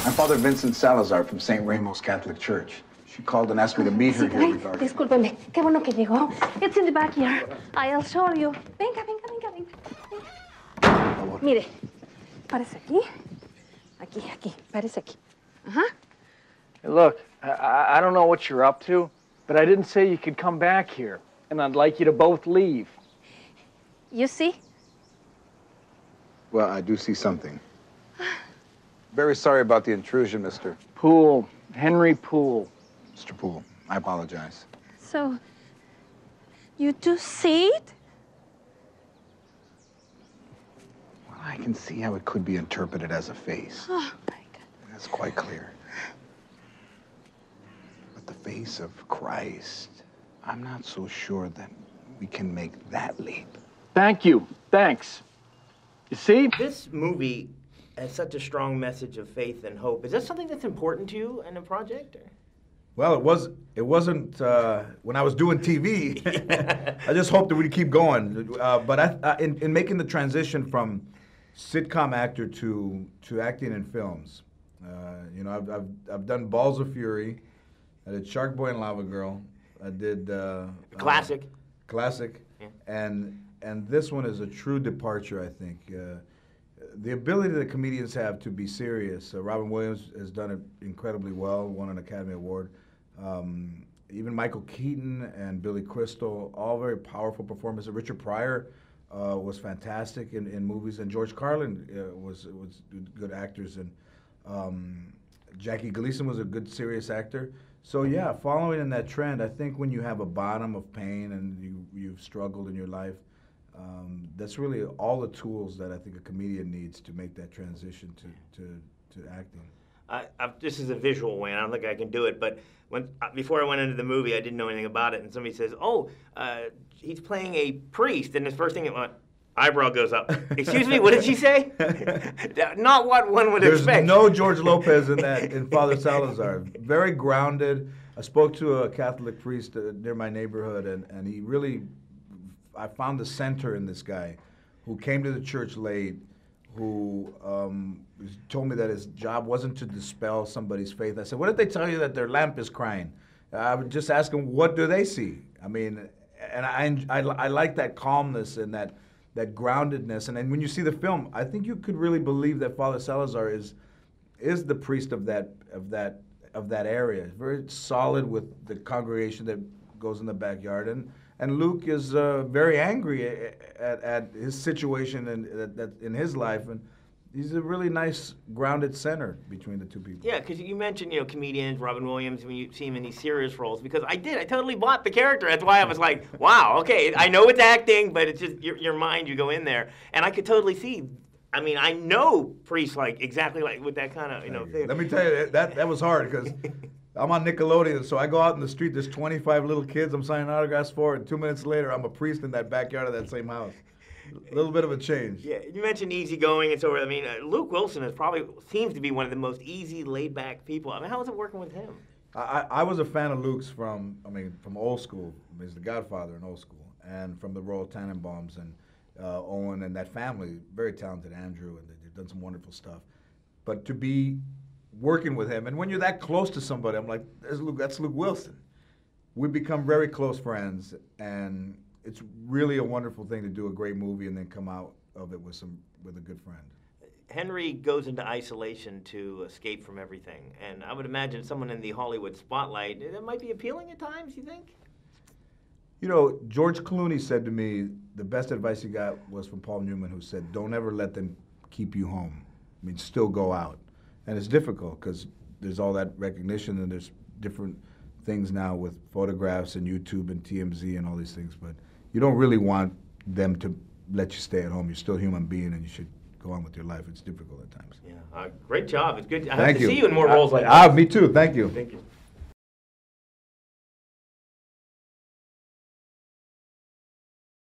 I'm Father Vincent Salazar from St. Ramos Catholic Church. She called and asked me to meet her here regarding... Discúlpeme, qué bueno que llegó. It's in the backyard. I'll show you. Venga, venga, venga, venga. Mire, párese aquí. Aquí, párese aquí. Hey, look, I don't know what you're up to, but I didn't say you could come back here, and I'd like you to both leave. You see? Well, I do see something. Very sorry about the intrusion, Mr. Poole, Henry Poole. Mr. Poole, I apologize. So, you do see it? Well, I can see how it could be interpreted as a face. Oh, my God. That's quite clear. But the face of Christ, I'm not so sure that we can make that leap. Thank you. Thanks. You see? This movie has such a strong message of faith and hope. Is that something that's important to you in a project? Or? Well, it wasn't when I was doing TV. I just hoped that we'd keep going. But in making the transition from sitcom actor to acting in films, you know, I've done Balls of Fury. I did Shark Boy and Lava Girl. I did Classic. Yeah. And this one is a true departure, I think. The ability that comedians have to be serious. Robin Williams has done it incredibly well, won an Academy Award. Even Michael Keaton and Billy Crystal, all very powerful performances. Richard Pryor was fantastic in movies, and George Carlin was good actors, and Jackie Gleason was a good serious actor. So yeah, following in that trend, I think when you have a bottom of pain and you've struggled in your life, that's really all the tools that I think a comedian needs to make that transition to acting. This is a visual way, and I don't think I can do it, but before I went into the movie, I didn't know anything about it, and somebody says, oh, he's playing a priest, and the first thing it went, eyebrow goes up. Excuse me, what did she say? Not what one would expect. There's no George Lopez in Father Salazar. Very grounded. I spoke to a Catholic priest near my neighborhood, and he really, I found the center in this guy who came to the church late, who told me that his job wasn't to dispel somebody's faith. I said, what if they tell you that their lamp is crying? I would just ask them, what do they see? I mean, and I like that calmness and that groundedness. And then when you see the film, I think you could really believe that Father Salazar is the priest of that area. Very solid with the congregation that goes in the backyard. And Luke is very angry at his situation and in his life, and he's a really nice grounded center between the two people. Yeah, because you mentioned, you know, comedians, Robin Williams, when you see him in these serious roles, because I totally bought the character. That's why I was like, wow, okay, I know it's acting, but it's just your mind, you go in there, and I could totally see. I mean, I know priests exactly like with that kind of, you know, thing. Let me tell you, that was hard, because I'm on Nickelodeon, so I go out in the street, there's 25 little kids I'm signing autographs for, and 2 minutes later, I'm a priest in that backyard of that same house. A little bit of a change. Yeah, you mentioned easygoing and so forth. I mean, Luke Wilson seems to be one of the most easy, laid-back people. I mean, how was it working with him? I was a fan of Luke's from old school. I mean, he's the Godfather in old school, and from the Royal Tannenbaums and Owen and that family, very talented Andrew, and they've done some wonderful stuff. But to be working with him, and when you're that close to somebody, I'm like, that's Luke Wilson. We become very close friends, and it's really a wonderful thing to do a great movie and then come out of it with a good friend. Henry goes into isolation to escape from everything, and I would imagine someone in the Hollywood spotlight, that might be appealing at times, you think? You know, George Clooney said to me, the best advice he got was from Paul Newman, who said, don't ever let them keep you home. I mean, still go out. And it's difficult because there's all that recognition, and there's different things now with photographs and YouTube and TMZ and all these things, but you don't really want them to let you stay at home. You're still a human being, and you should go on with your life. It's difficult at times. Yeah, great job. It's good. I Thank hope you. to see you in more roles like that. Me too. Thank you. Thank you.